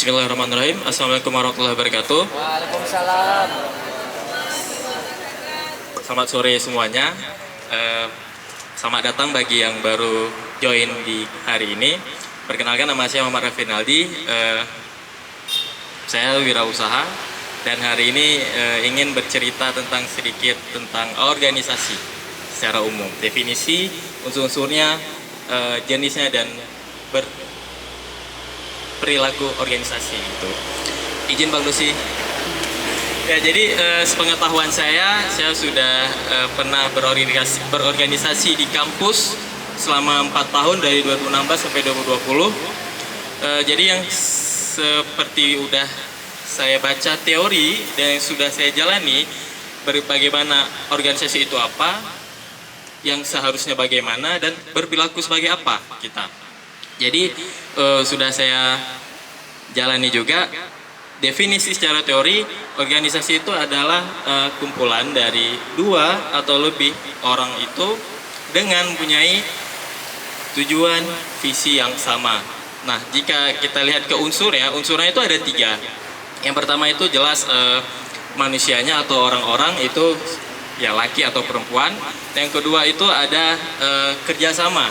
Bismillahirrahmanirrahim. Assalamualaikum warahmatullahi wabarakatuh. Waalaikumsalam. Selamat sore semuanya. Selamat datang bagi yang baru join di hari ini. Perkenalkan, nama saya Muhammad Rafinaldi. Saya wirausaha dan hari ini ingin bercerita sedikit tentang organisasi secara umum. Definisi, unsur-unsurnya, jenisnya dan perilaku organisasi itu. Izin Bang Lucy. Ya, jadi sepengetahuan saya sudah pernah berorganisasi di kampus selama 4 tahun dari 2016 sampai 2020. Jadi yang seperti udah saya baca teori dan yang sudah saya jalani, bagaimana organisasi itu apa, yang seharusnya bagaimana, dan berperilaku sebagai apa kita. Jadi sudah saya jalani juga. Definisi secara teori, organisasi itu adalah kumpulan dari 2 atau lebih orang itu dengan mempunyai tujuan visi yang sama. Nah, jika kita lihat ke unsurnya itu ada 3. Yang pertama itu jelas manusianya atau orang-orang itu ya laki atau perempuan. Yang kedua itu ada kerjasama.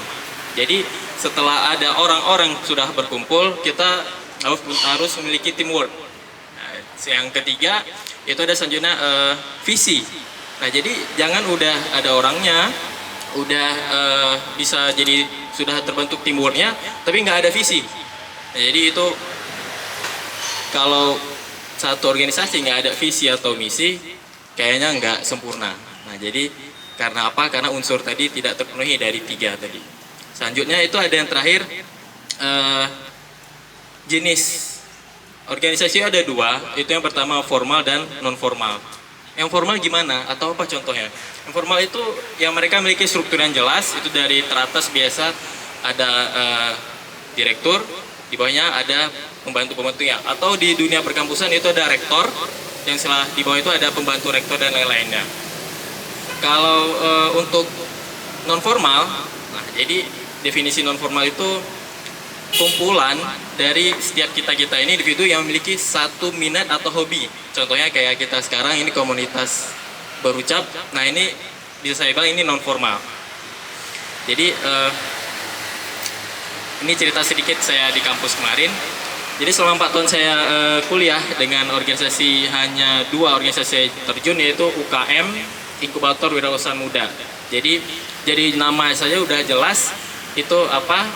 Jadi setelah ada orang-orang sudah berkumpul, kita harus memiliki teamwork. Nah, yang ketiga itu ada selanjutnya visi. Nah, jadi jangan udah ada orangnya, udah bisa jadi sudah terbentuk teamworknya, tapi nggak ada visi. Nah, jadi itu kalau satu organisasi nggak ada visi atau misi, kayaknya nggak sempurna. Nah, jadi karena apa? Karena unsur tadi tidak terpenuhi dari 3 tadi. Selanjutnya itu ada yang terakhir, jenis organisasi ada 2. Itu yang pertama formal dan non formal. Yang formal gimana? Atau apa contohnya? Yang formal itu yang mereka memiliki struktur yang jelas. Itu dari teratas biasa ada direktur, di bawahnya ada pembantu-pembantunya. Atau di dunia perkampusan itu ada rektor, yang setelah di bawah itu ada pembantu rektor dan lain-lainnya. Kalau untuk non formal, nah jadi definisi non formal itu kumpulan dari setiap kita ini individu yang memiliki satu minat atau hobi. Contohnya kayak kita sekarang ini komunitas berucap. Nah, ini bisa saya bilang ini non formal. Jadi ini cerita sedikit saya di kampus kemarin. Jadi selama 4 tahun saya kuliah dengan organisasi, hanya 2 organisasi saya terjun, yaitu UKM, Inkubator Wirausaha Muda. Jadi nama saja udah jelas itu apa,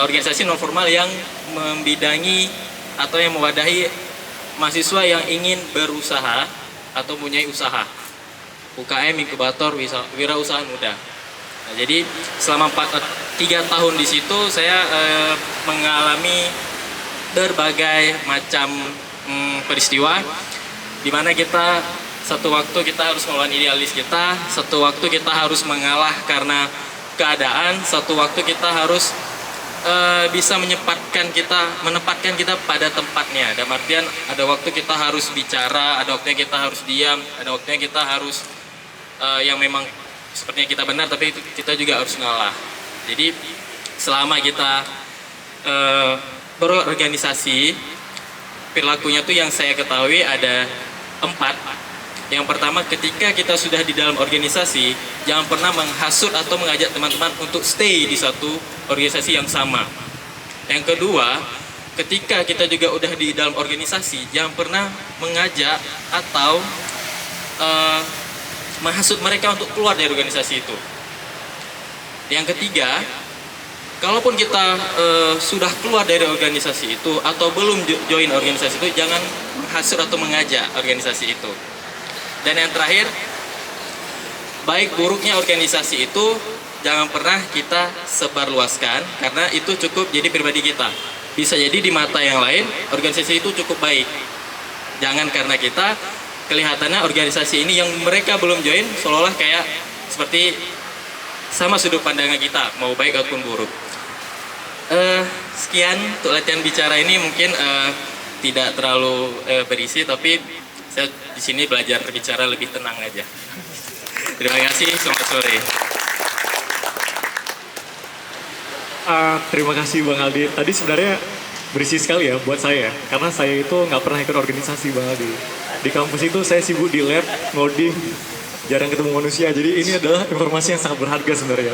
organisasi non formal yang membidangi atau yang mewadahi mahasiswa yang ingin berusaha atau mempunyai usaha. UKM, Inkubator Wirausaha Muda. Nah, jadi selama 3 tahun di situ saya mengalami berbagai macam peristiwa di mana kita satu waktu kita harus melawan idealis kita, satu waktu kita harus mengalah karena keadaan, satu waktu kita harus bisa menempatkan kita pada tempatnya. Dalam artian ada waktu kita harus bicara, ada waktunya kita harus diam, ada waktunya kita harus yang memang sepertinya kita benar, tapi kita juga harus ngalah. Jadi selama kita berorganisasi, perilakunya tuh yang saya ketahui ada 4. Yang pertama, ketika kita sudah di dalam organisasi, jangan pernah menghasut atau mengajak teman-teman untuk stay di satu organisasi yang sama. Yang kedua, ketika kita juga udah di dalam organisasi, jangan pernah mengajak atau menghasut mereka untuk keluar dari organisasi itu. Yang ketiga, kalaupun kita sudah keluar dari organisasi itu atau belum join organisasi itu, jangan menghasut atau mengajak organisasi itu. Dan yang terakhir, baik buruknya organisasi itu jangan pernah kita sebarluaskan, karena itu cukup jadi pribadi kita. Bisa jadi di mata yang lain organisasi itu cukup baik. Jangan karena kita kelihatannya organisasi ini yang mereka belum join seolah-olah kayak seperti sama sudut pandangan kita, mau baik ataupun buruk. Sekian untuk latihan bicara ini, mungkin tidak terlalu berisi, tapi saya di sini belajar berbicara lebih tenang aja. Terima kasih, selamat sore. Terima kasih Bang Aldi. Tadi sebenarnya berisi sekali ya buat saya. Karena saya itu nggak pernah ikut organisasi Bang Aldi. Di kampus itu saya sibuk di lab, ngoding, jarang ketemu manusia. Jadi ini adalah informasi yang sangat berharga sebenarnya.